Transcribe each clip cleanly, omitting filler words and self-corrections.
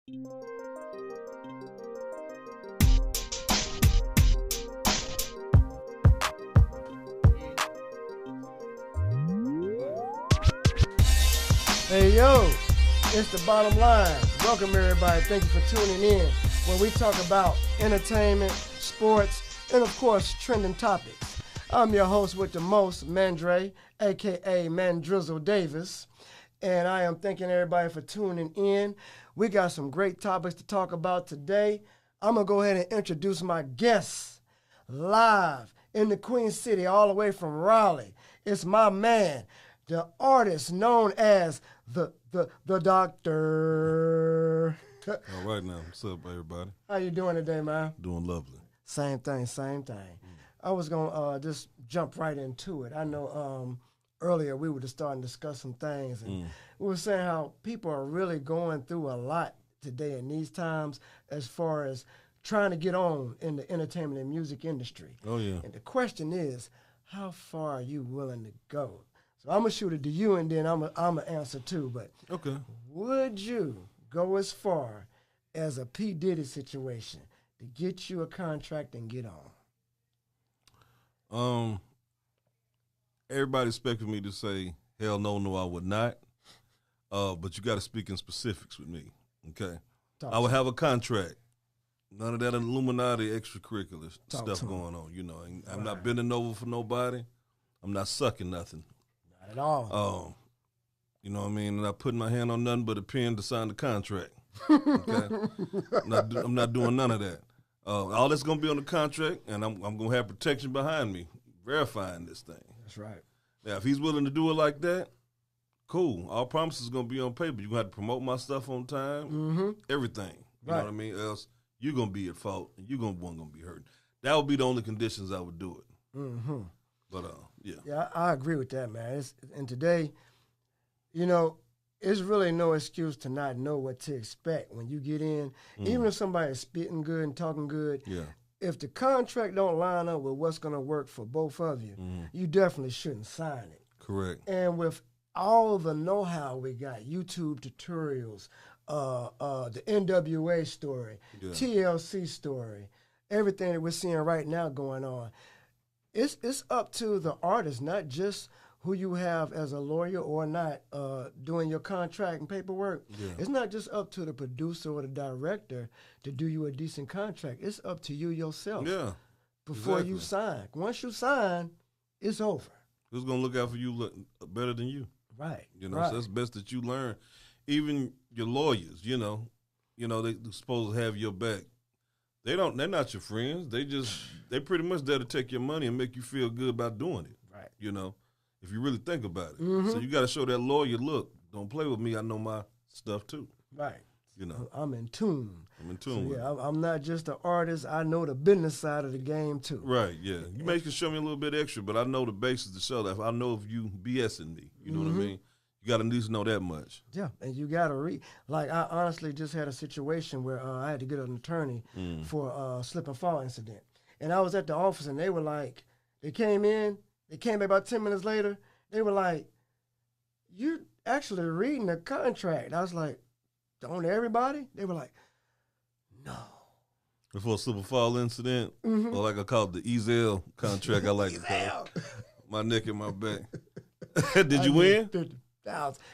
Hey yo, it's the bottom line. Welcome everybody. Thank you for tuning in. Where we talk about entertainment, sports, and of course trending topics. I'm your host with the most, Mandre, aka Mandrizzle Davis, and I am thanking everybody for tuning in. We got some great topics to talk about today. I'm gonna go ahead and introduce my guests live in the Queen City, all the way from Raleigh. It's my man, the artist known as the Doctor. All right now, what's up, everybody? How you doing today, man? Doing lovely. Same thing. I was gonna just jump right into it. I know earlier we were just starting to discuss some things, and we were saying how people are really going through a lot today in these times as far as trying to get on in the entertainment and music industry. Oh yeah. And the question is, how far are you willing to go? So I'm gonna shoot it to you, and then I'm gonna answer too. But Okay. would you go as far as a P. Diddy situation to get you a contract and get on? Everybody expected me to say, hell no, I would not. But you got to speak in specifics with me, okay? I would have a contract. None of that Illuminati extracurricular stuff going on, you know. I'm not bending over for nobody. I'm not sucking nothing. Not at all. You know what I mean? I'm not putting my hand on nothing but a pen to sign the contract. Okay, I'm not doing none of that. All that's gonna be on the contract, and I'm gonna have protection behind me verifying this thing. That's right. Now, if he's willing to do it like that, cool. All promises gonna be on paper. You gonna have to promote my stuff on time. Everything. You know what I mean? Else you're gonna be at fault, and you're gonna be hurt. That would be the only conditions I would do it. But yeah. Yeah, I agree with that, man. And today, you know, it's really no excuse to not know what to expect when you get in. Even if somebody's spitting good and talking good, if the contract don't line up with what's going to work for both of you, you definitely shouldn't sign it. Correct. And with all the know-how we got, YouTube tutorials, the NWA story, TLC story, everything that we're seeing right now going on, it's up to the artist, not just who you have as a lawyer or not doing your contract and paperwork. It's not just up to the producer or the director to do you a decent contract. It's up to you yourself before you sign. Once you sign, it's over. Who's going to look out for you better than you? Right. You know, so it's best that you learn. Even your lawyers, you know, they're supposed to have your back. They're not your friends. They pretty much there to take your money and make you feel good about doing it. Right. You know, if you really think about it. So you got to show that lawyer, look, don't play with me. I know my stuff too. Right. You know. I'm in tune. So, yeah, I'm not just an artist. I know the business side of the game too. Right, yeah. You may can show me a little bit extra, but I know the basis to show that. I know if you BSing me. You know what I mean? You got to at least know that much. Yeah, and you got to read. Like, I honestly just had a situation where I had to get an attorney for a slip and fall incident. And I was at the office, and they were like, they came back about 10 minutes later. They were like, you actually reading the contract. I was like, don't everybody? They were like, no. Before a slip and fall incident, or like I call it the Ezel contract, I like to call it. My neck and my back. Did you win?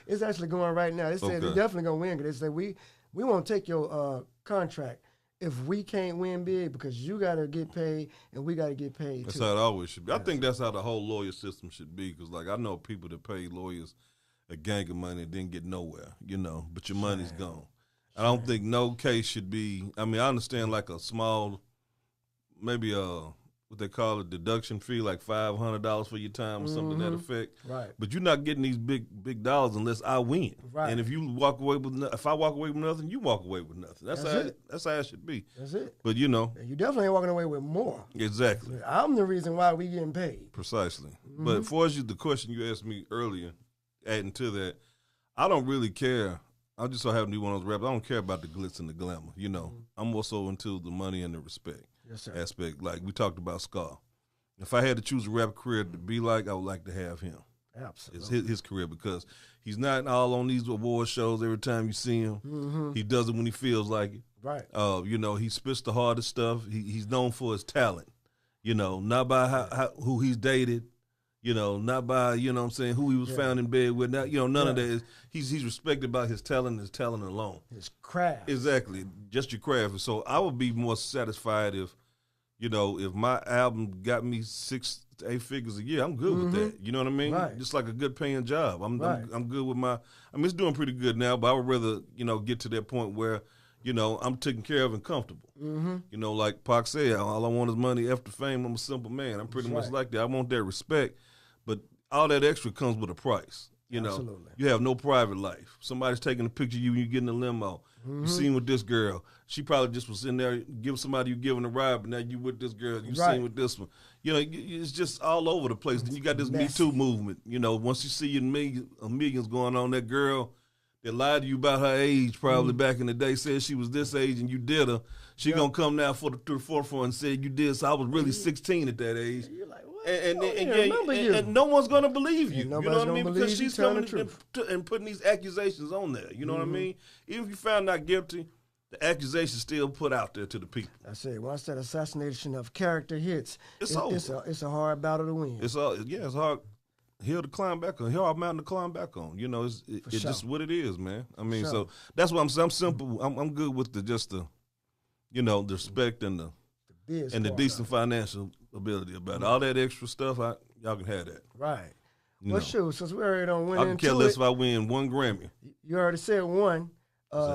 It's actually going right now. They said they're definitely going to win because they said, we won't take your contract if we can't win big because you got to get paid and we got to get paid That's too. how it always should be. I think that's how the whole lawyer system should be because, like, I know people that pay lawyers a gang of money and didn't get nowhere, you know, but your money's gone. I don't think no case should be, I mean, I understand like a small, maybe what they call a deduction fee, like $500 for your time or something to that effect. Right. But you're not getting these big dollars unless I win. Right. And if you walk away with, if I walk away with nothing, you walk away with nothing. That's how it should be. That's it. But you know, you definitely ain't walking away with more. Exactly. I'm the reason why we getting paid. Precisely. But for us, the question you asked me earlier, adding to that, I don't really care. I just so happen to be one of those rappers. I don't care about the glitz and the glamour. You know, I'm more so into the money and the respect aspect. Like we talked about Scar. If I had to choose a rap career to be like, I would like to have him. Absolutely. It's his career because He's not all on these award shows every time you see him. Mm-hmm. He does it when he feels like it. Right. You know, he spits the hardest stuff. He's known for his talent. You know, not by who he's dated. You know, not by, you know what I'm saying, who he was found in bed with. Not, you know, none of that. He's respected by his talent alone. His craft. Exactly. Just your craft. So I would be more satisfied if, you know, if my album got me 6 to 8 figures a year, I'm good with that. You know what I mean? Right. Just like a good paying job. I'm good with I mean, it's doing pretty good now, but I would rather, you know, get to that point where, you know, I'm taken care of and comfortable. Mm-hmm. You know, like Pac said, all I want is money after fame. I'm a simple man. I'm pretty much like that. I want that respect, but all that extra comes with a price. You know, Absolutely. You have no private life. Somebody's taking a picture of you when you get in a limo. You seen with this girl. She probably just was in there giving somebody you giving a ride, but now you with this girl. You seen with this one. You know, it's just all over the place. Then you got this Me Too movement. You know, once you see millions going on, that girl that lied to you about her age probably back in the day, said she was this age and you did her. She gonna come now to the forefront and say you did. So I was really 16 at that age. You're like, what? And no one's gonna believe you. You know what I mean? Because she's coming and putting these accusations on there. You know what I mean? Even if you found not guilty, the accusation still put out there to the people. I say once that assassination of character hits, it's a hard battle to win. It's hard hill to climb back on, hard mountain to climb back on. You know, it's just what it is, man. I mean, so that's what I'm saying. I'm simple. I'm good with the you know, the respect and the decent financial ability about it. All that extra stuff, y'all can have that. Right. Well, shoot, since we already don't win I can care less if I win 1 Grammy. You already said one,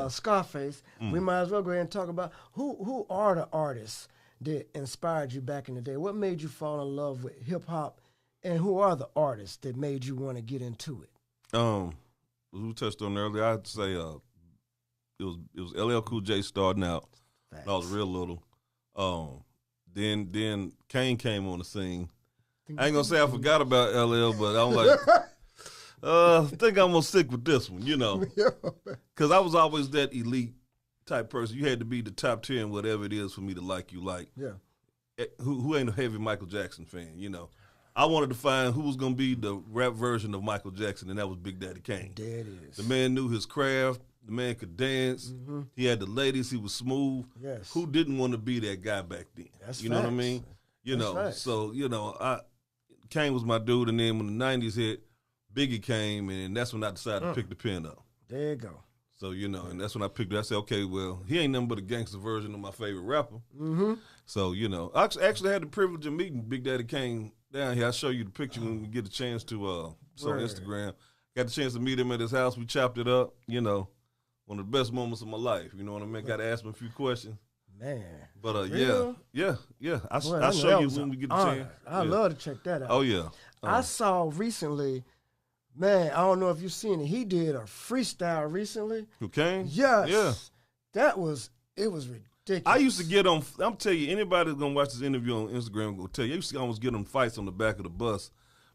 Scarface. We might as well go ahead and talk about who are the artists that inspired you back in the day? What made you fall in love with hip-hop, and who are the artists that made you want to get into it? As we touched on earlier, I'd say it was LL Cool J starting out. Facts. I was real little. Then Kane came on the scene. I ain't gonna say I forgot about LL, but I'm like, I think I'm gonna stick with this one, you know, because I was always that elite type person. You had to be the top 10, whatever it is, for me to like you. Like, who ain't a heavy Michael Jackson fan, you know? I wanted to find who was gonna be the rap version of Michael Jackson, and that was Big Daddy Kane. There it is. The man knew his craft. The man could dance. He had the ladies. He was smooth. Yes. Who didn't want to be that guy back then? That's you know what I mean? You know, facts. so, you know, Kane was my dude. And then when the 90s hit, Biggie came, and that's when I decided to pick the pen up. There you go. So, you know, and that's when I picked it. I said, okay, well, he ain't nothing but a gangster version of my favorite rapper. So, you know, I actually had the privilege of meeting Big Daddy Kane down here. I'll show you the picture when we get a chance to, on Instagram. Got the chance to meet him at his house. We chopped it up, you know. One of the best moments of my life, you know what I mean? Got to ask him a few questions. Man. But, yeah. I'll show you when we get the chance. I'd love to check that out. Oh, yeah. I saw recently, man, I don't know if you've seen it. He did a freestyle recently. Who, Kane? Yes. Yeah. It was ridiculous. I used to get on, I'm telling you, anybody that's going to watch this interview on Instagram will tell you, I used to almost get on fights on the back of the bus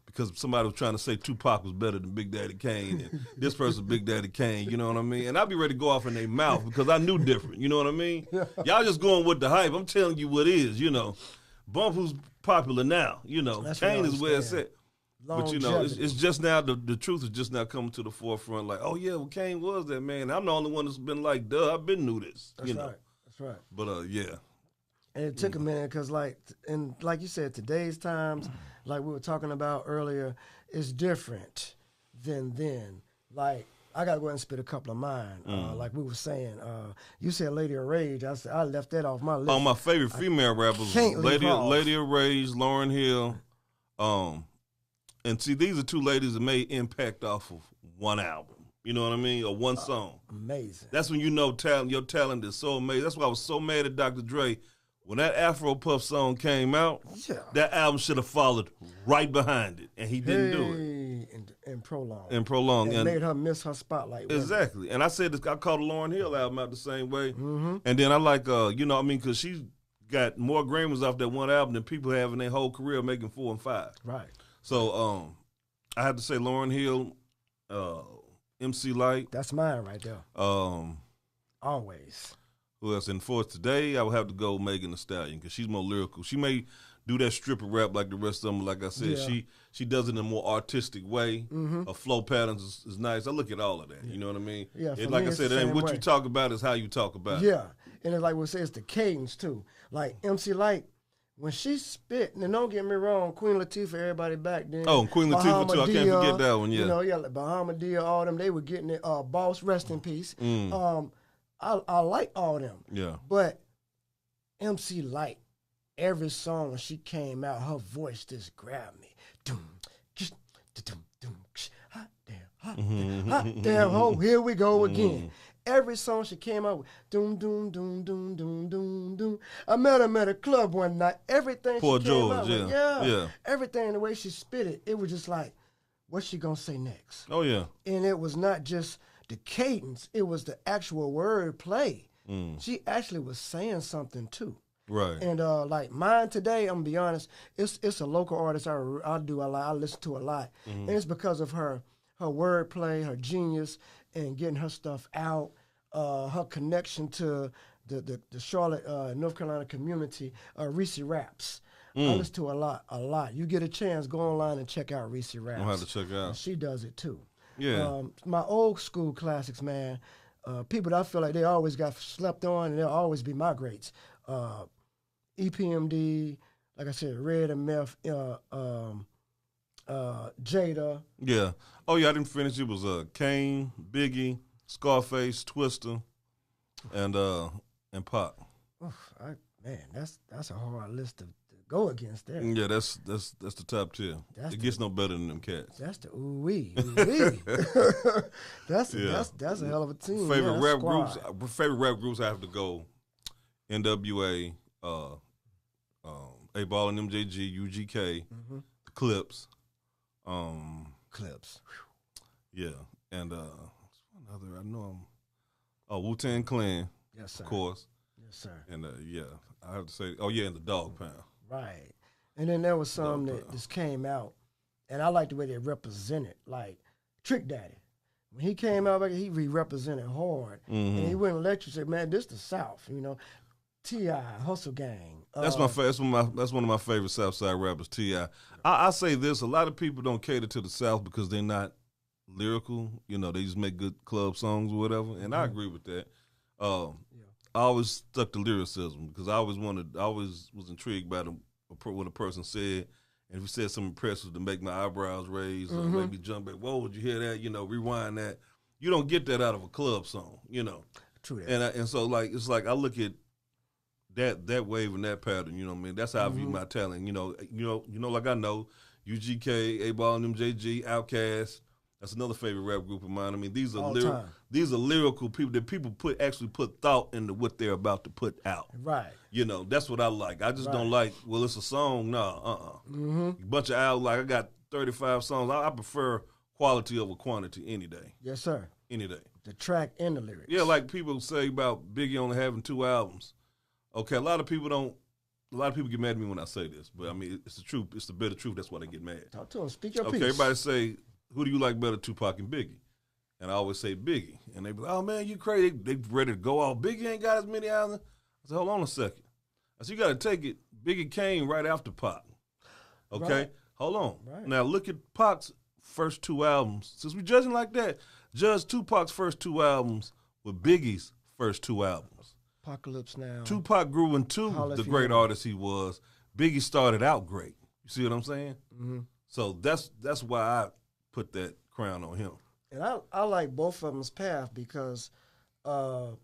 because somebody was trying to say Tupac was better than Big Daddy Kane, and this person Big Daddy Kane, you know what I mean? And I'd be ready to go off in their mouth because I knew different, you know what I mean? Y'all just going with the hype. I'm telling you what is, you know. Bump who's popular now, you know. That's Kane is where it's at. But, you know, it's just now, the truth is just now coming to the forefront, like, oh, yeah, well, Kane was that, man. I'm the only one that's been like, duh, I've been knew this, That's you know. Right. That's right. But, yeah. And it took a minute because, like you said, today's times, like we were talking about earlier, is different than then. Like, I got to go ahead and spit a couple of mine. Like we were saying, you said Lady of Rage. I left that off my list. Oh, my favorite female rappers, Lady of Rage, Lauryn Hill. And see, these are two ladies that made impact off of one album. You know what I mean? Or one song. Amazing. That's when you know your talent is so amazing. That's why I was so mad at Dr. Dre. When that Afro Puff song came out, that album should have followed right behind it, and he didn't do it. And prolong. And made her miss her spotlight. Exactly. And I said this, I called the Lauryn Hill album out the same way. And then I like, you know what I mean, because she got more Grammys off that one album than people have in their whole career making 4 and 5. Right. So I had to say Lauryn Hill, MC Lyte. That's mine right there. Always. Who else? And for today, I would have to go Megan Thee Stallion because she's more lyrical. She may do that stripper rap like the rest of them. Like I said, she does it in a more artistic way. Her flow patterns is nice. I look at all of that. You know what I mean? Yeah. Like I said, it ain't what you talk about, is how you talk about it. Yeah, and it's like we say, it's the cadence too. Like MC Light, when she spit, and don't get me wrong, Queen Latifa, everybody back then. Oh, and Queen Latifa too. I can't forget that one. Yeah. You know, like Bahamadia, all them, they were getting it. Boss, rest in peace. I like all them. Yeah. But MC Light, every song when she came out, her voice just grabbed me. Hot damn, oh, here we go again. Every song she came out with, doom, doom, doom, doom, doom, doom, doom. I met her at a club one night. Everything Poor she came George, out with, everything, the way she spit it, it was just like, what's she gonna say next? Oh, yeah. And it was not just the cadence, it was the actual word play. She actually was saying something too. Right. And like mine today, I'm gonna be honest, it's a local artist I listen to a lot. And it's because of her word play, her genius, and getting her stuff out, her connection to the Charlotte, North Carolina community, Reese Raps. I listen to a lot. You get a chance, go online and check out Reese Raps. I'll have to check it out. And she does it too. Yeah. My old school classics, man, people that I feel like they always got slept on, and they'll always be my greats. EPMD, like I said, Red and Meth, Jada. Yeah. Oh, yeah, I didn't finish. It was Kane, Biggie, Scarface, Twister, and Pac. Oof, man, that's a hard list to go against there. Yeah, that's the top tier. It gets no better than them cats. That's the ooh-wee. That's a hell of a team. Favorite rap groups, I have to go NWA, A-Ball and MJG, UGK, the Clips. Clips. Yeah, and another, I know Wu-Tang Clan, yes, sir. Of course. Yes, sir. And I have to say, and the Dog Pound. Right. And then there was some that just came out, and I like the way they represented, like Trick Daddy. When he came out, he represented hard, and he wouldn't let you say, "Man, this the South," you know. T.I., Hustle Gang. That's one of my favorite Southside rappers, T.I. I say this: a lot of people don't cater to the South because they're not lyrical. You know, they just make good club songs or whatever, and I agree with that. I always stuck to lyricism because I always was intrigued by what a person said, and if he said something impressive to make my eyebrows raise or make me jump back. Whoa, did you hear that? You know, rewind that. You don't get that out of a club song. You know, true. That. And so like it's like I look at that wave and that pattern. You know what I mean? That's how I view my talent. You know, like I know UGK, A-Ball, and MJG, Outkast. That's another favorite rap group of mine. I mean, these are lyrical people that people actually put thought into what they're about to put out. Right. You know, that's what I like. I just don't like, well, it's a song. No, A bunch of albums, like I got 35 songs. I prefer quality over quantity any day. Yes, sir. Any day. The track and the lyrics. Yeah, like people say about Biggie only having 2 albums. Okay, a lot of people get mad at me when I say this, but I mean, it's the truth. It's the bitter truth. That's why they get mad. Talk to them. Speak your piece. Okay, everybody say, who do you like better, Tupac and Biggie? And I always say Biggie. And they be like, oh, man, you crazy. They ready to go out. Biggie ain't got as many albums. I said, hold on a second. I said, you got to take it. Biggie came right after Pac. Okay? Right. Hold on. Right. Now, look at Pac's first 2 albums. Since we judging like that, judge Tupac's first 2 albums with Biggie's first 2 albums. Apocalypse Now. Tupac grew into the great artist he was. Biggie started out great. You see what I'm saying? Mm-hmm. So that's why I put that crown on him. And I like both of them's path because, Tupac,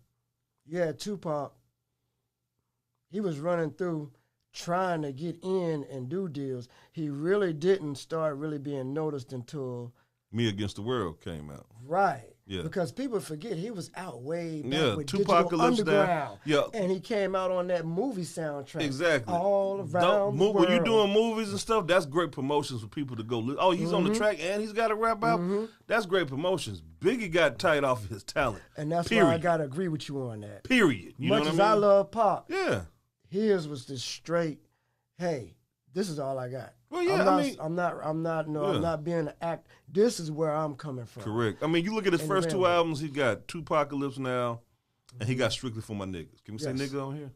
he was running through trying to get in and do deals. He really didn't start really being noticed until Me Against the World came out. Right. Yeah. Because people forget he was out way back with Tupac Digital Underground. Yeah. And he came out on that movie soundtrack. Exactly. All around the world. When you're doing movies and stuff, that's great promotions for people to go listen. Oh, he's on the track and he's got a rap album? That's great promotions. Biggie got tight off of his talent. And that's why I got to agree with you on that. Period. You Much know what as I mean? I love Pop, yeah, his was this straight, hey, this is all I got. Well, yeah, I'm not being an act. This is where I'm coming from. Correct. I mean, you look at his first 2 albums. He got Tupacalypse Now, and he got Strictly for My Niggas. Can we say nigga on here?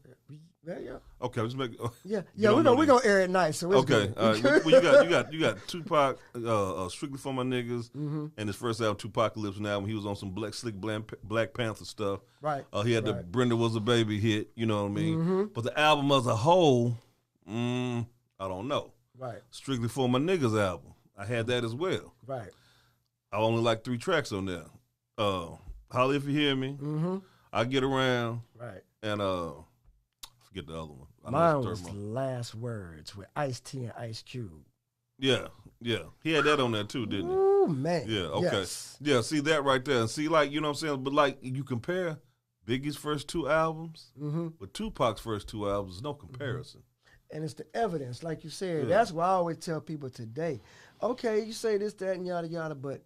Yeah. Okay, let's make. Yeah. We're gonna air it nice. So it's okay. good. All right. Well, you got Tupac, Strictly for My Niggas, and his first album, Tupacalypse. Now when he was on some Black Panther stuff. Right. He had the Brenda Was a Baby hit. You know what I mean? But the album as a whole, I don't know. Right. Strictly for My Niggas album, I had that as well. Right. I only like 3 tracks on there. Holla If You Hear Me. I Get Around. Right. And forget the other one. Mine was Last Words with Ice-T and Ice Cube. Yeah. He had that on there too, didn't he? Oh, man. Yeah, okay. Yes. Yeah, see that right there. And see, like, you know what I'm saying? But, like, you compare Biggie's first 2 albums with Tupac's first 2 albums, there's no comparison. And it's the evidence, like you said. Yeah. That's why I always tell people today, okay, you say this, that, and yada, yada, but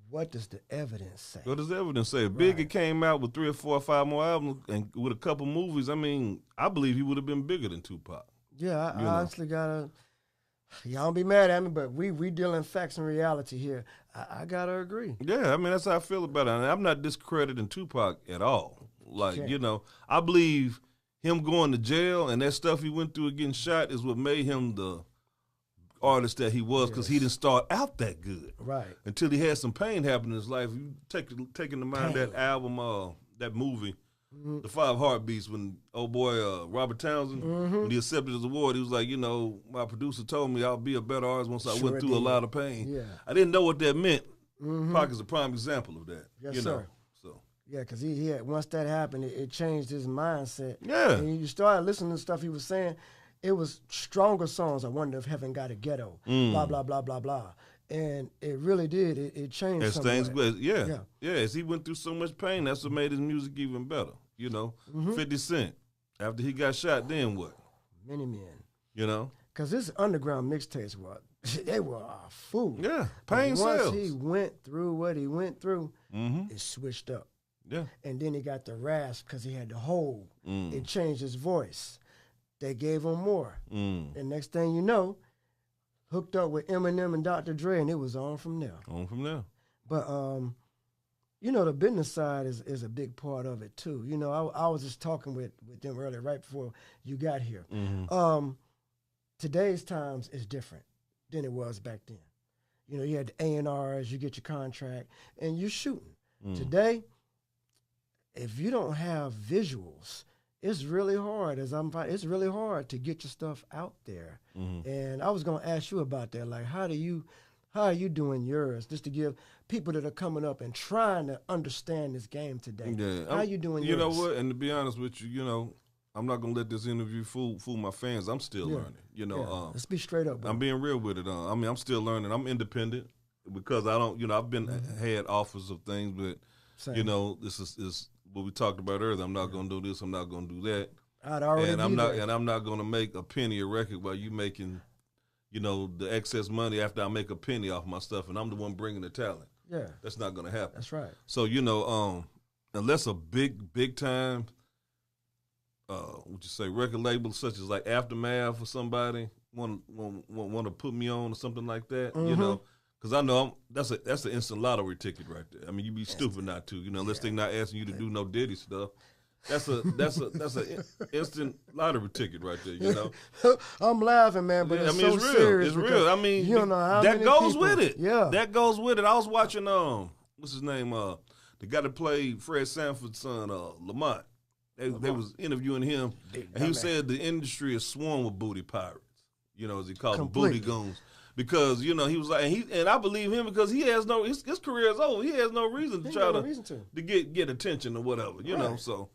what does the evidence say? What does the evidence say? If Biggie came out with 3 or 4 or 5 more albums and with a couple movies, I mean, I believe he would have been bigger than Tupac. Yeah, I honestly gotta. Y'all don't be mad at me, but we dealing facts and reality here. I gotta agree. Yeah, I mean that's how I feel about it. And I'm not discrediting Tupac at all. Like I believe him going to jail and that stuff he went through getting shot is what made him the artist that he was, because he didn't start out that good. Right. Until he had some pain happen in his life. You taking to mind that album, that movie, The 5 Heartbeats, when old boy Robert Townsend, when he accepted his award, he was like, my producer told me I'll be a better artist once I went through a lot of pain. Yeah. I didn't know what that meant. Pac is a prime example of that. Yes, sir. So. Yeah, because he had, once that happened, it changed his mindset. Yeah. And you started listening to stuff he was saying, it was stronger songs. I wonder if Heaven Got a Ghetto, blah, blah, blah, blah, blah. And it really did. It changed as things, yeah. As he went through so much pain, that's what made his music even better. 50 Cent, after he got shot, then what? Many Men. Because his underground mixtapes they were a fool. Yeah, pain sells. Once he went through what he went through, it switched up. Yeah. And then he got the rasp because he had the hole. It changed his voice. They gave him more. And next thing you know, hooked up with Eminem and Dr. Dre, and it was on from there. But, the business side is a big part of it, too. I was just talking with them earlier, right before you got here. Today's times is different than it was back then. You had the A&Rs, you get your contract, and you're shooting. Today, if you don't have visuals, it's really hard. It's really hard to get your stuff out there. And I was going to ask you about that. Like, how are you doing yours? Just to give people that are coming up and trying to understand this game today. Yeah, how are you doing yours? You know what? And to be honest with you, I'm not going to let this interview fool my fans. I'm still learning. Let's be straight up, bro. I'm being real with it. I'm still learning. I'm independent because I don't. I've been had offers of things, but Same. This is what we talked about earlier. I'm not going to do this. I'm not going to do that. I'd already and I'm not going to make a penny a record while you making, the excess money after I make a penny off my stuff, and I'm the one bringing the talent. Yeah, that's not going to happen. That's right. So unless a big time, would you say record label such as like Aftermath or somebody want to put me on or something like that, because I know that's an instant lottery ticket right there. I mean, you'd be stupid not to, unless they're not asking you to do no Diddy stuff. That's a instant lottery ticket right there, I'm laughing, man, but it's real. serious. It's real. I mean, you don't know how that many goes people, with it. Yeah, that goes with it. I was watching what's his name? The guy that played Fred Sanford's son, Lamont. They was interviewing him, and he said the industry is swarmed with booty pirates. As he called them, booty goons. Because he was like, and I believe him because he has his career is over. He has no reason to try to get attention or whatever. Right. So.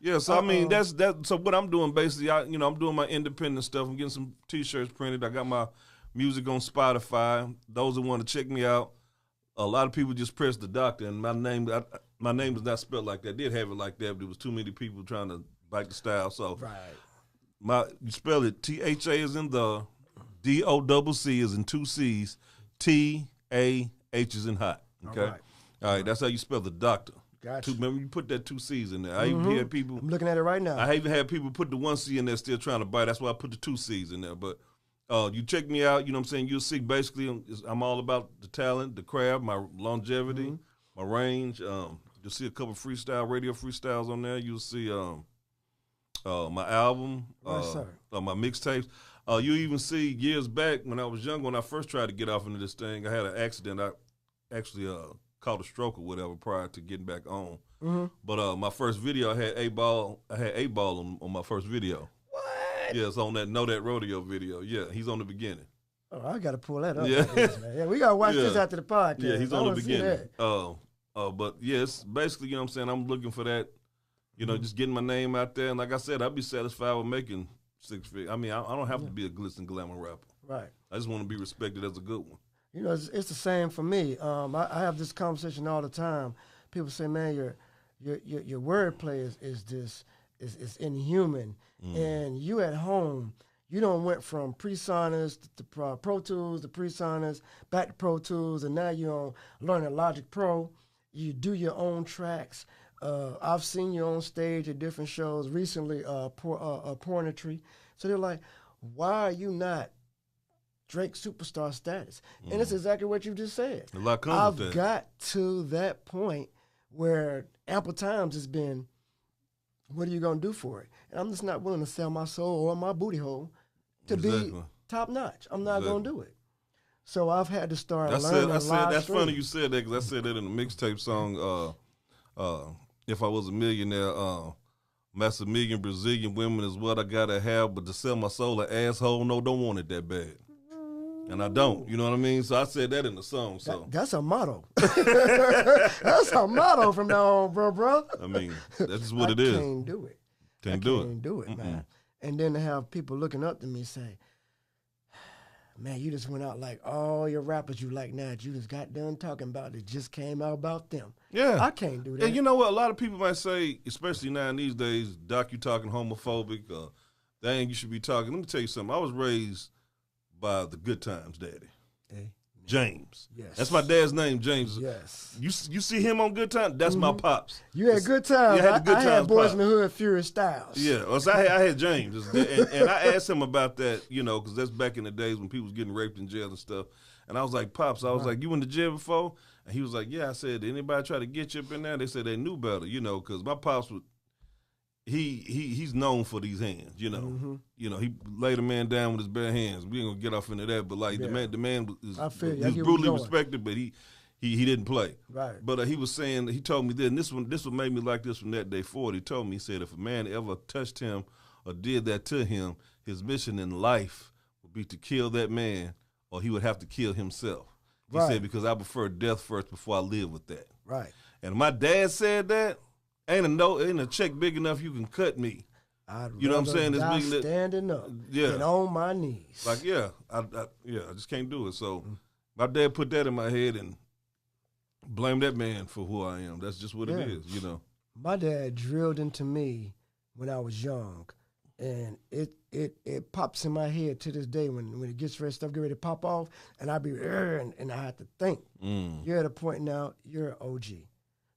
Yeah, so I mean that's so what I'm doing basically. I'm doing my independent stuff. I'm getting some T-shirts printed. I got my music on Spotify. Those who want to check me out, a lot of people just press the doctor, and my name is not spelled like that. I did have it like that, but there was too many people trying to bite the style. So you spell it THA is in the DOCC is in 2 C's, TAH is in hot. Okay, all right. That's how you spell the doctor. Gotcha. Remember, you put that 2 C's in there. I even had people. I'm looking at it right now. I even had people put the 1 C in there still trying to bite. That's why I put the 2 C's in there. But you check me out, what I'm saying? You'll see basically I'm all about the talent, the craft, my longevity, my range. You'll see a couple radio freestyles on there. You'll see my album, Yes, sir. my mixtapes. You even see years back when I was young, when I first tried to get off into this thing, I had an accident. I actually caught a stroke or whatever prior to getting back on. Mm-hmm. But my first video, I had 8Ball on my first video. What? Yeah, it's on that Know That Rodeo video. Yeah, he's on the beginning. Oh, I got to pull that up. Yeah. Yeah, we got to watch this after the podcast. Yeah, he's I on the wanna see beginning. that. But yeah, it's basically, you know what I'm saying, I'm looking for that, you know, just getting my name out there. And like I said, I'd be satisfied with making 6 figures. I mean, I don't have to be a glitz and glamour rapper. Right. I just want to be respected as a good one. You know, it's the same for me. I have this conversation all the time. People say, man, your wordplay is inhuman. And you at home, you don't went from PreSonus to Pro Tools to PreSonus, back to Pro Tools, and now you're on learning Logic Pro. You do your own tracks. I've seen you on stage at different shows recently, Pornetry. So they're like, why are you not Drake superstar status? And it's exactly what you just said. A lot comes with that. I've got to that point where ample times it's been, what are you going to do for it? And I'm just not willing to sell my soul or my booty hole to be top notch. I'm not going to do it. So I've had to start learning live That's stream. funny you said that, because I said that in the mixtape song, If I Was a Millionaire, Master Million Brazilian women is what I gotta have, but to sell my soul an asshole, no, don't want it that bad. And I don't, you know what I mean? So I said that in the song. So That's a motto. That's a motto from now on, bro. I mean, that's just what it is. I can't do it. Can't do it. Can't do it, man. And then to have people looking up to me say, man, you just went out like all your rappers you like now that you just got done talking about it just came out about them. Yeah. I can't do that. And you know what? A lot of people might say, especially now in these days, Doc, you talking homophobic. Dang, you should be talking. Let me tell you something. I was raised by the Good Times daddy. Hey. James. Yes. That's my dad's name, James. Yes. You see him on Good Times? That's my pops. You had Good Times. Yeah, I had the Good I had Times Boys pop. in the Hood, Furious Styles. Yeah, so I had James. And I asked him about that, you know, because that's back in the days when people was getting raped in jail and stuff. And I was like, Pops, I was like, you went to jail before? And he was like, yeah. I said, did anybody try to get you up in there? They said they knew better, you know, because my pops was, he's known for these hands, you know. Mm-hmm. You know, he laid a man down with his bare hands. We ain't gonna get off into that, but like the man was brutally respected, but he didn't play. Right. But he was saying, he told me this, and this one made me like this from that day forward. He told me, he said, if a man ever touched him or did that to him, his mission in life would be to kill that man, or he would have to kill himself. He said, because I prefer death first before I live with that. Right. And my dad said that, ain't a check big enough you can cut me. You know what I'm saying? It's big enough. Standing up and on my knees. Like, I just can't do it. So my dad put that in my head and blame that man for who I am. That's just what it is, you know. My dad drilled into me when I was young, and it pops in my head to this day when it gets ready, stuff get ready to pop off, and I be and I have to think. You're at a point now, you're an OG.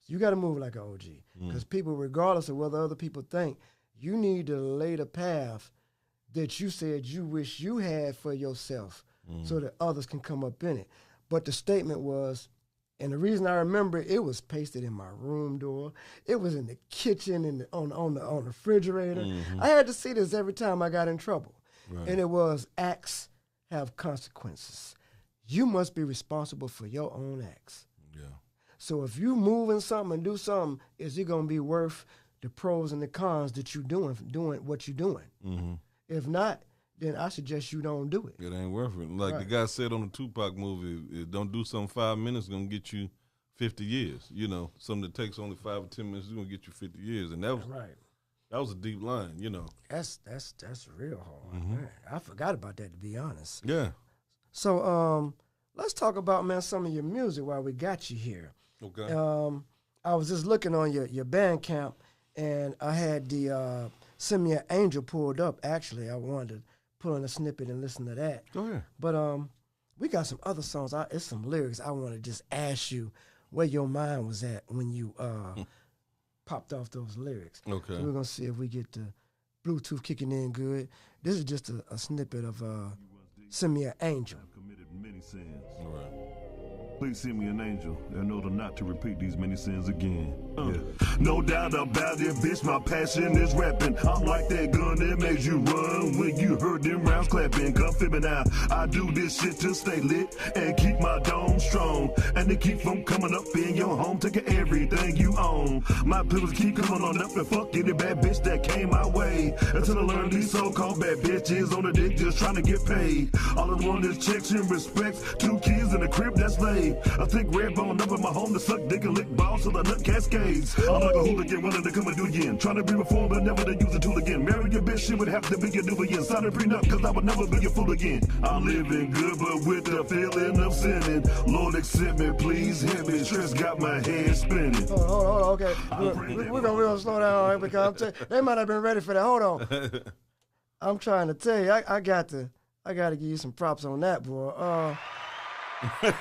So you got to move like an OG, because people, regardless of whether other people think, you need to lay the path that you said you wish you had for yourself so that others can come up in it. But the statement was, and the reason I remember it was pasted in my room door. It was in the kitchen and on the refrigerator. I had to see this every time I got in trouble. Right. And it was, acts have consequences. You must be responsible for your own acts. Yeah. So if you move in something and do something, is it going to be worth the pros and the cons that you're doing what you're doing? If not, then I suggest you don't do it. It ain't worth it. Like the guy said on the Tupac movie, don't do something 5 minutes, going to get you 50 years. You know, something that takes only 5 or 10 minutes is going to get you 50 years. And that was a deep line, you know. That's real hard, man. I forgot about that, to be honest. Yeah. So let's talk about, man, some of your music while we got you here. Okay. I was just looking on your Bandcamp, and I had the Send Me an Angel pulled up. Actually, I wanted to pull in a snippet and listen to that. Go ahead. But we got some other songs. It's some lyrics I want to just ask you where your mind was at when you popped off those lyrics. Okay. So we're going to see if we get the Bluetooth kicking in good. This is just a snippet of Send Me an Angel. I've committed many sins. All right. Please send me an angel in order not to repeat these many sins again. No doubt about it, bitch, my passion is rapping. I'm like that gun that makes you run when you heard them rounds clapping. Come fit me now, I do this shit to stay lit and keep my dome strong. And to keep from coming up in your home, taking everything you own. My pillows keep coming on up and fuck any bad bitch that came my way. Until I learn these so-called bad bitches on the dick just trying to get paid. All I want is checks and respects, 2 kids in the crib that's laid. I think red bone up in my home to suck dick and lick balls till the nut cascades. I'm like a hooligan, willing to come and do again. Trying to be reformed, but never to use a tool again. Marry your bitch, she would have to be your new again. Sign a prenup, cause I would never be your fool again. I'm living good, but with the feeling of sinning. Lord, accept me, please help me. Stress got my head spinning. Hold on, okay. We're gonna slow down, all right, because they might have been ready for that. Hold on. I'm trying to tell you, I got to give you some props on that, boy. Thank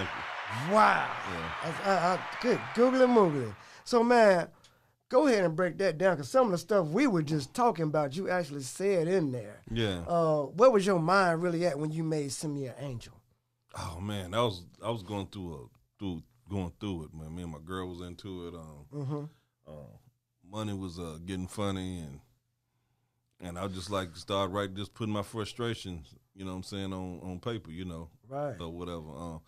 you. Wow. Yeah. Good googly moogly. So, man, go ahead and break that down, because some of the stuff we were just talking about, you actually said in there. Yeah. Where was your mind really at when you made Send Me an Angel? Oh man, I was going through it, man. Me and my girl was into it. Money was getting funny, and I just like start right, just putting my frustrations, you know what I'm saying, on paper, you know. Right. So whatever.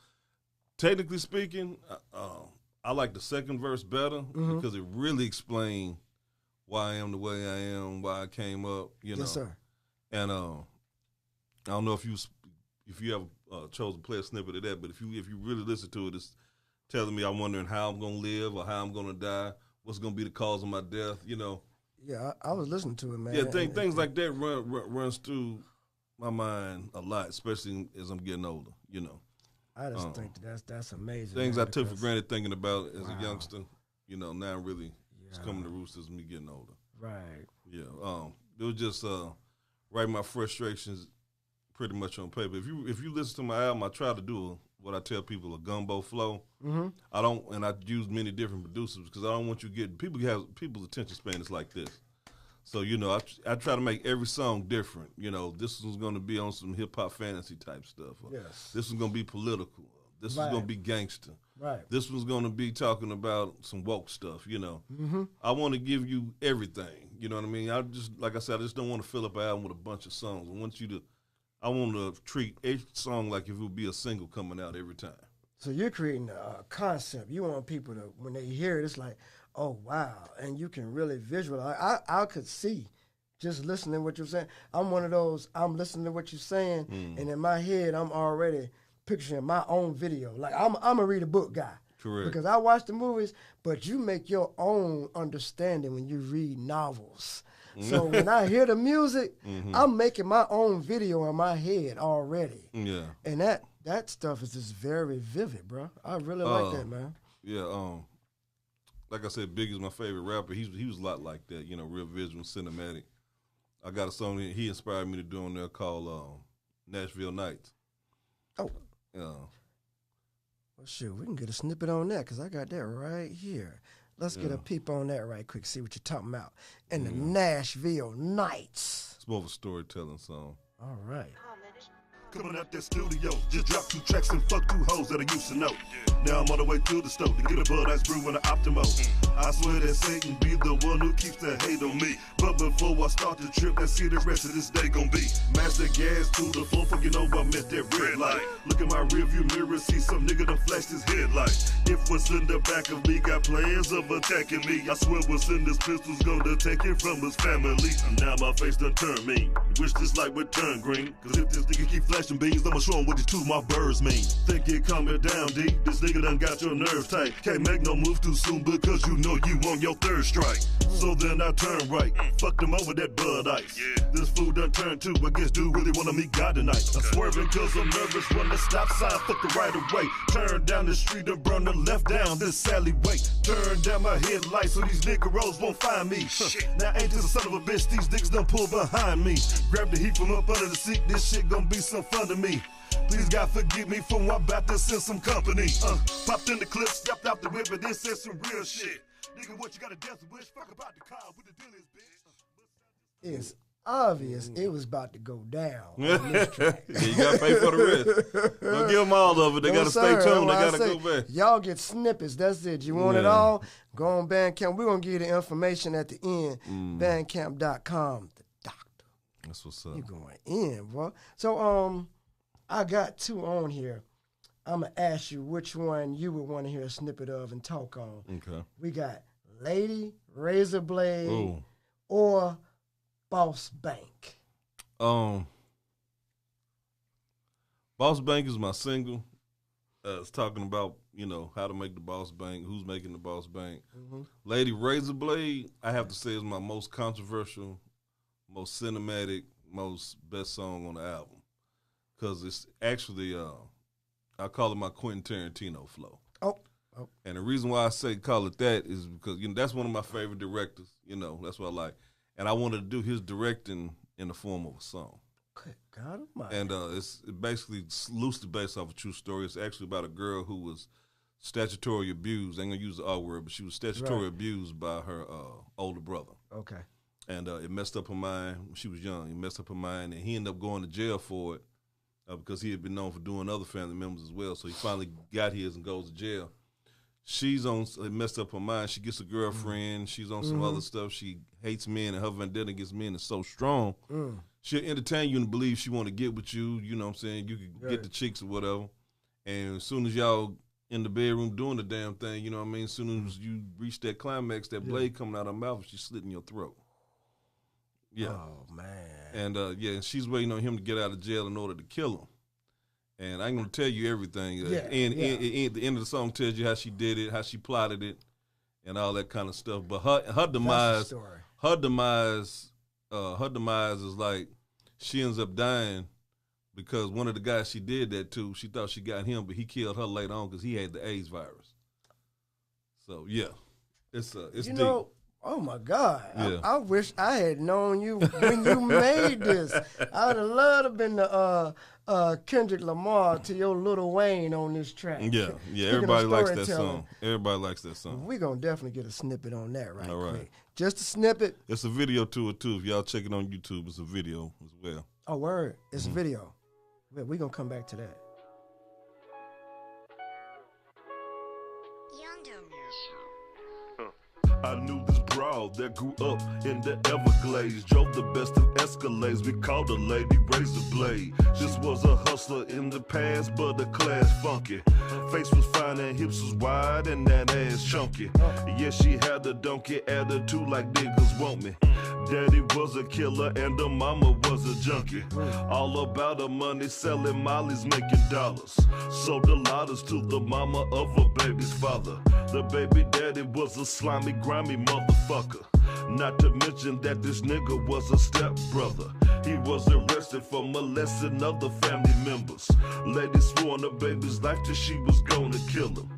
Technically speaking, I like the second verse better because it really explained why I am the way I am, why I came up, you know. Yes, sir. And I don't know if you ever chose to play a snippet of that, but if you really listen to it, it's telling me I'm wondering how I'm gonna live or how I'm gonna die, what's gonna be the cause of my death, you know. Yeah, I was listening to it, man. Yeah, things like that runs through my mind a lot, especially as I'm getting older, you know. I just think that's amazing. Things man, I took for granted thinking about as a youngster, you know, now really it's coming to roost as me getting older. Right. Yeah. It was just writing my frustrations pretty much on paper. If you listen to my album, I try to do what I tell people, a gumbo flow. I use many different producers because I don't want you getting people's attention span is like this. So, you know, I try to make every song different. You know, this one's going to be on some hip-hop fantasy type stuff. Yes. This one's going to be political. This one's going to be gangster. Right. This one's going to be talking about some woke stuff, you know. I want to give you everything, you know what I mean? Like I said, I just don't want to fill up an album with a bunch of songs. I want to treat each song like if it would be a single coming out every time. So you're creating a concept. You want people to, when they hear it, it's like, oh, wow. And you can really visualize. I could see just listening to what you're saying. I'm one of those, I'm listening to what you're saying, and in my head, I'm already picturing my own video. Like, I'm a read a book guy. Correct. Because I watch the movies, but you make your own understanding when you read novels. So when I hear the music, I'm making my own video in my head already. Yeah. And that stuff is just very vivid, bro. I really like that, man. Yeah, like I said, Big is my favorite rapper. He was a lot like that, you know, real visual, cinematic. I got a song he inspired me to do on there called Nashville Nights. Oh. Yeah. Well, shoot, we can get a snippet on that because I got that right here. Let's get a peep on that right quick, see what you're talking about. And the Nashville Nights. It's more of a storytelling song. All right. Coming out that studio, just dropped 2 tracks and fuck 2 hoes that I used to know. Now I'm on the way to the stove to get a Bud Ice brew and an Optimo. I swear that Satan be the one who keeps the hate on me. But before I start the trip, let's see the rest of this day gon' be. Master gas to the floor, fuck you know I met that red light. Look at my rearview mirror, see some nigga done flashed his headlight. If what's in the back of me got plans of attacking me, I swear what's in this pistol's gonna take it from his family. Now my face done turned mean. Wish this light would turn green. Cause if this nigga keep flashing beans, I'ma show him what these 2 my birds mean. Think it calm it down, D. This nigga done got your nerves tight. Can't make no move too soon because you know you on your 3rd strike. So then I turn right, fucked him over that Bud Ice. This fool done turned 2, I guess dude really wanna meet God tonight. I'm swerving cause I'm nervous, run the stop sign, fuck the right away. Turn down the street and burn the left down this alleyway. Turn down my headlights so these niggeros won't find me. Now ain't this a son of a bitch, these niggas done pull behind me. Grab the heat from up under the seat, this shit gon' be some fun to me. Please God forgive me for what I'm about to send some company. Popped in the clip, stepped out the whip, and then said some real shit. Nigga, what you got a death wish? Fuck about the car with the deal is, bitch. obvious it was about to go down on this track. Yeah, you got to pay for the rest. Don't give them all of it. They got to stay tuned. They got to go back. Y'all get snippets. That's it. You want it all? Go on Bandcamp. We're going to give you the information at the end. Bandcamp.com. The doctor. That's what's up. You going in, boy. So I got two on here. I'm going to ask you which one you would want to hear a snippet of and talk on. Okay. We got Lady, Razorblade, or Boss Bank. Boss Bank is my single. It's talking about, how to make the Boss Bank, who's making the Boss Bank. Lady Razorblade, I have to say, is my most controversial, most cinematic, most best song on the album. Because it's actually, I call it my Quentin Tarantino flow. Oh. And the reason why I call it that is because, that's one of my favorite directors. That's what I like. And I wanted to do his directing in the form of a song. Good God Almighty. And it's basically loosely based off a true story. It's actually about a girl who was statutory abused. I ain't going to use the R word, but she was statutory abused by her older brother. Okay. And it messed up her mind when she was young. It messed up her mind, and he ended up going to jail for it because he had been known for doing other family members as well. So he finally got his and goes to jail. It messed up her mind. She gets a girlfriend. She's on some other stuff. She hates men, and her vendetta against men is so strong. She'll entertain you and believe she want to get with you. You know what I'm saying? You can get the chicks or whatever. And as soon as y'all in the bedroom doing the damn thing, you know what I mean? As soon as you reach that climax, that blade coming out of her mouth, she's slitting your throat. Yeah. Oh, man. And, she's waiting on him to get out of jail in order to kill him. And I ain't going to tell you everything. And the end of the song tells you how she did it, how she plotted it, and all that kind of stuff. But her demise, her demise is like she ends up dying because one of the guys she did that to, she thought she got him, but he killed her later on because he had the AIDS virus. So it's deep. Oh my God! Yeah. I wish I had known you when you made this. I'd have loved to have been the Kendrick Lamar to your Lil Wayne on this track. Yeah. Everybody likes that song. Everybody likes that song. We're gonna definitely get a snippet on that all right. quick. Just a snippet. It's a video to it too. If y'all check it on YouTube, it's a video as well. Oh, word! It's a video. We're gonna come back to that. I knew this broad that grew up in the Everglades. Drove the best of Escalades. We called her Lady Razorblade. This was a hustler in the past, but the class funky. Face was fine and hips was wide and that ass chunky. Yeah, she had a donkey attitude like niggas want me. Daddy was a killer and the mama was a junkie. All about her money, selling mollies, making dollars. Sold the lotters to the mama of her baby's father. The baby daddy was a slimy, grimy motherfucker. Not to mention that this nigga was a stepbrother. He was arrested for molesting other family members. Lady swore on the baby's life till she was gonna kill him.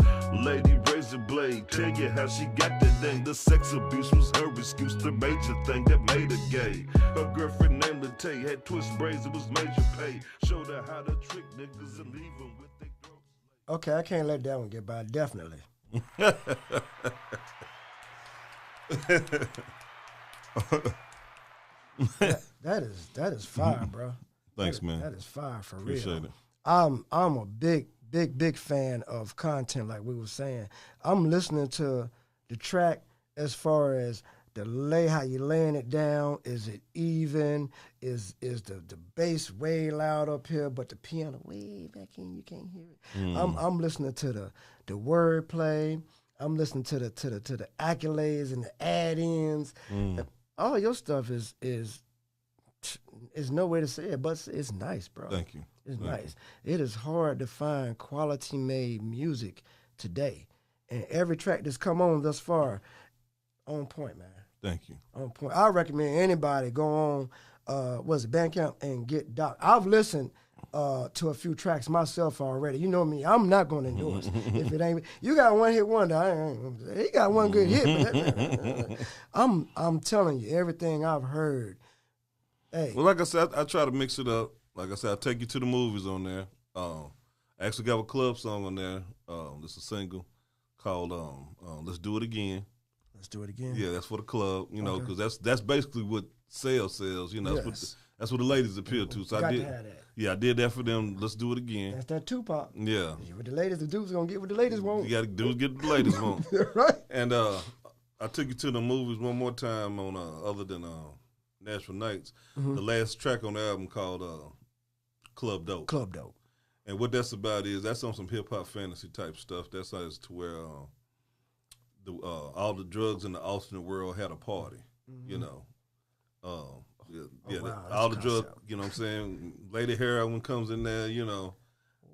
Lady Razorblade, tell you how she got that thing. The sex abuse was her excuse, the major thing that made her gay. Her girlfriend named Latifa had twist braids, it was major pay. Showed her how to trick niggas and leave them with their throats. Okay, I can't let that one get by, definitely. that is fire, bro. Thanks, man. That is fire for Appreciate real. it. I'm a big fan of content, like we were saying. I'm listening to the track as far as how you laying it down. Is it even? Is the bass way loud up here, but the piano way back in, you can't hear it. I'm listening to the wordplay. I'm listening to the accolades and the add-ins. All your stuff is no way to say it, but it's nice, bro. Thank you. It's nice. It is hard to find quality-made music today, and every track that's come on thus far, on point, man. Thank you. On point. I recommend anybody go on, Bandcamp and get Doc. I've listened to a few tracks myself already. You know me, I'm not going to endorse if it ain't. You got one hit wonder. He got one good hit. But I'm telling you, everything I've heard. Hey. Well, like I said, I try to mix it up. Like I said, I take you to the movies on there. I actually got a club song on there. It's a single called "Let's Do It Again." Let's do it again. Yeah, that's for the club, you know, because that's basically what sells, you know. Yes. That's what the ladies appeal to. So Got I did. to have that. Yeah, I did that for them. Let's do it again. That's that Tupac. Yeah. What the ladies, the dudes gonna get what the ladies want. You got to do is get what the ladies want. Right. And I took you to the movies one more time on other than Nashville Nights. The last track on the album called Club Dope. Club Dope. And what that's about is that's on some hip hop fantasy type stuff. That's as to where all the drugs in the alternate world had a party. You know. Wow, all the drugs. You know what I'm saying? Lady Heroin comes in there. You know.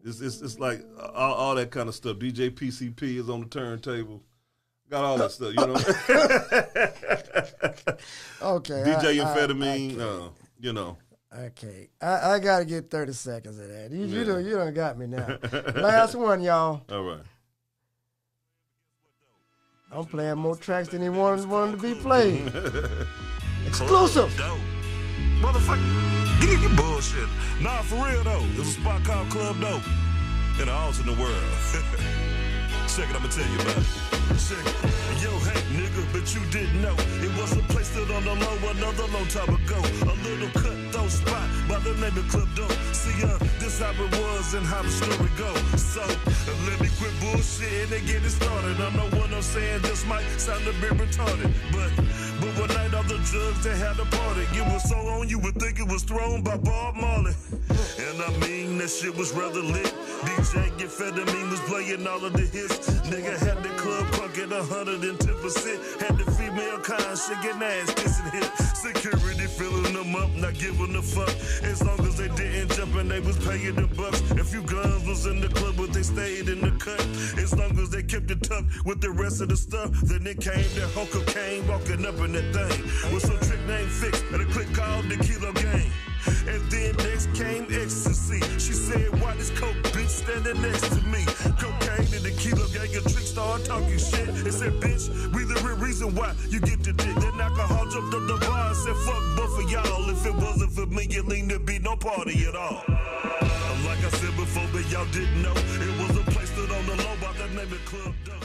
It's like all that kind of stuff. DJ PCP is on the turntable. Got all that stuff, you know. Okay. DJ amphetamine, you know. Okay. I got to get 30 seconds of that. You done got me now. Last one, y'all. All right. I'm playing more tracks than he wanted to be played. Exclusive. Motherfucker, you bullshit. Nah, for real though. There's a spot called Club Dope in the alternate world. Check it, I'ma tell you about it. Check it. Yo, hey, nigga, but you didn't know. It was a place that on the low another long time ago. A little cutthroat spot by the name of Club Dope. See, this how it was and how the story goes. So, let me quit bullshit and get it started. I know what I'm saying, this might sound a bit retarded. But one night all the drugs they had a party. It was so on you would think it was thrown by Bob Marley. And I mean, that shit was rather lit. DJ amphetamine was playing all of the hits. Nigga had the club crunk at 110%. Had the female kind shaking ass, kissing hip. Security filling them up, not giving a fuck. As long as they didn't jump and they was paying the bucks. A few guns was in the club, but they stayed in the cut. As long as they kept it tucked with the rest of the stuff. Then it came that Hulk came walking up in that thing. With some trick name fixed and a click called the Kilo Gang. And then next came ecstasy. She said, why this coke bitch standing next to me? Cocaine and the Kilo Gang and trick started talking shit. They said, bitch, we the real reason why you get the dick. Then alcohol jumped up the bar and said, fuck both of y'all. If it wasn't for me, you lean there'd be no party at all. Like I said before, but y'all didn't know. It was a place that on the low by the name of Club Dope.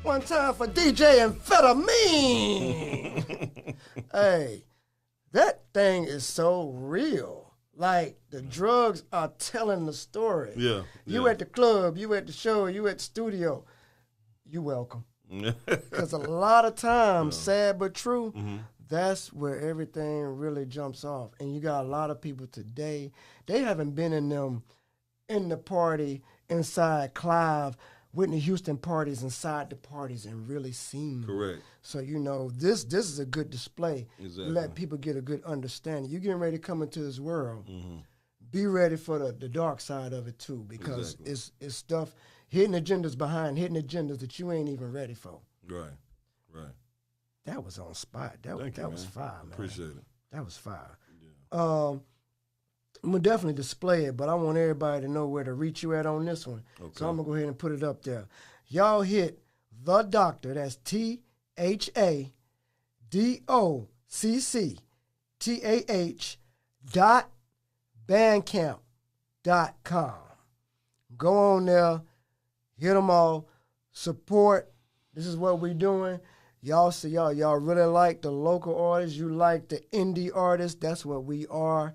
One time for DJ Amphetamine. Hey, that thing is so real. Like, the drugs are telling the story. Yeah. You at the club, you at the show, you at the studio. You welcome. Because a lot of times, sad but true, that's where everything really jumps off. And you got a lot of people today, they haven't been in the party inside Clive, Whitney Houston parties inside the parties and really seen. Correct. So, you know, this is a good display. Exactly. Let people get a good understanding. You're getting ready to come into this world. Be ready for the dark side of it, too, because it's stuff, hidden agendas behind hidden agendas that you ain't even ready for. Right. That was on spot. That was fire, man. Appreciate it. That was fire. Yeah. I'm going to definitely display it, but I want everybody to know where to reach you at on this one. Okay. So I'm going to go ahead and put it up there. Y'all hit The Doctor, that's THADOCCTAH.bandcamp.com. Go on there, hit them all, support. This is what we're doing. Y'all see, y'all really like the local artists. You like the indie artists. That's what we are.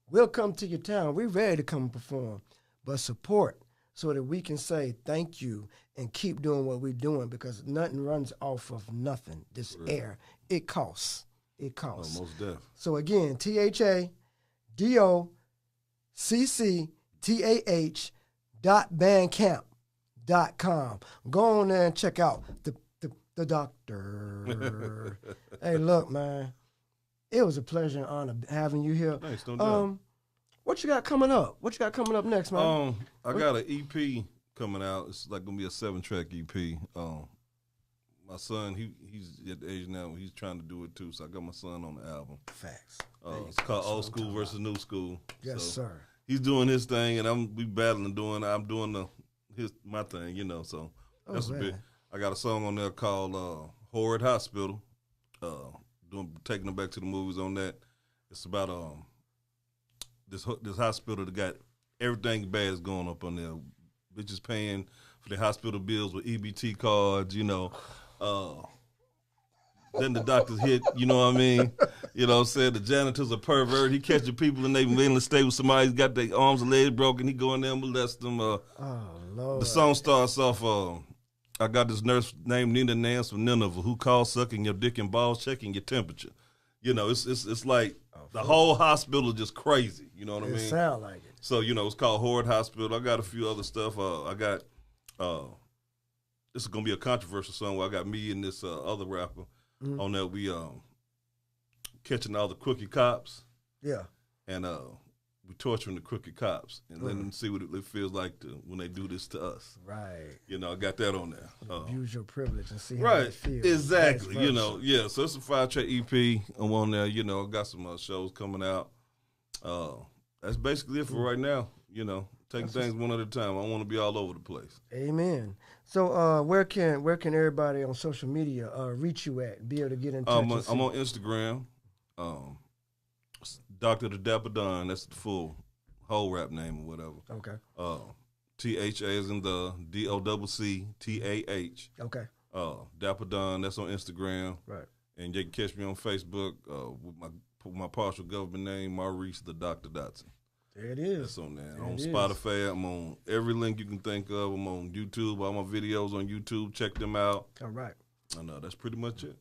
We'll come to your town. We're ready to come perform. But support so that we can say thank you and keep doing what we're doing, because nothing runs off of nothing. This air, it costs. It costs. Oh, most deaf. So again, THADOCCTAH.bandcamp.com. Go on there and check out the doctor. Hey, look, man. It was a pleasure and honor having you here. Thanks, no doubt. What you got coming up? What you got coming up next, man? I got an EP coming out. It's like gonna be a 7-track EP. My son, he's at the age now he's trying to do it too. So I got my son on the album. Facts. It's called Old School versus New School. Yes, so sir. He's doing his thing, and I'm doing my thing. You know, so that's a bit. I got a song on there called Horrid Hospital. Taking them back to the movies on that. It's about this hospital that got everything bad is going up on there. Bitches paying for their hospital bills with EBT cards, you know. Then the doctors hit, you know what I mean? You know what I'm saying? The janitor's a pervert. He catching people in their mental state with somebody who's got their arms and legs broken. He go in there and molest them. Oh, Lord. The song starts off, I got this nurse named Nina Nance from Nineveh who calls sucking your dick and balls, checking your temperature. You know, it's like the whole hospital is just crazy. You know what I mean? It sound like it. So, you know, it's called Horde Hospital. I got a few other stuff. I got, this is going to be a controversial song where I got me and this other rapper on there. We catching all the crooked cops. Yeah. And we torturing the crooked cops and letting them see what it feels like when they do this to us. Right. You know, I got that on there. Abuse your privilege and see how right. it feels. Exactly. You know, yeah. So it's a 5-track EP. I'm on there. You know, I got some shows coming out. That's basically it for right now. You know, taking things one at a time. I want to be all over the place. Amen. So where can everybody on social media reach you at? Be able to get in touch? I'm on Instagram. Dr. the Dapper Don. That's the whole rap name or whatever. Okay. THA is in the DOCCTAH. Okay. Dapper Don. That's on Instagram. Right. And you can catch me on Facebook with my partial government name, Maurice the Dr. Dotson. There it is. That's on there. On Spotify, I'm on every link you can think of. I'm on YouTube. All my videos on YouTube. Check them out. All right. And that's pretty much it.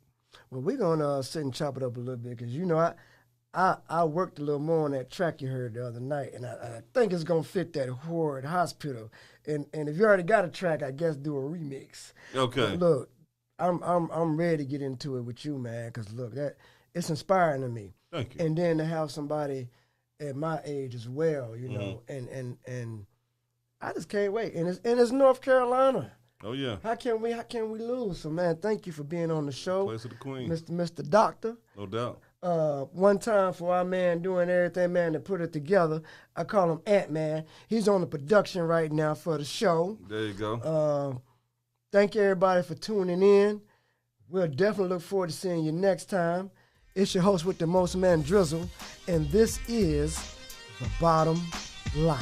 Well, we're gonna sit and chop it up a little bit because you know I worked a little more on that track you heard the other night, and I think it's gonna fit that Horde Hospital. And if you already got a track, I guess do a remix. Okay. But look, I'm ready to get into it with you, man. Because look, it's inspiring to me. Thank you. And then to have somebody at my age as well, you know, and I just can't wait. And it's North Carolina. Oh yeah. How can we lose? So man, thank you for being on the show. Place of the Queen. Mr. Doctor. No doubt. One time for our man doing everything, man, to put it together. I call him Ant-Man. He's on the production right now for the show. There you go. Thank you, everybody, for tuning in. We'll definitely look forward to seeing you next time. It's your host with the most, man, Drizzle, and this is The Bottom Line.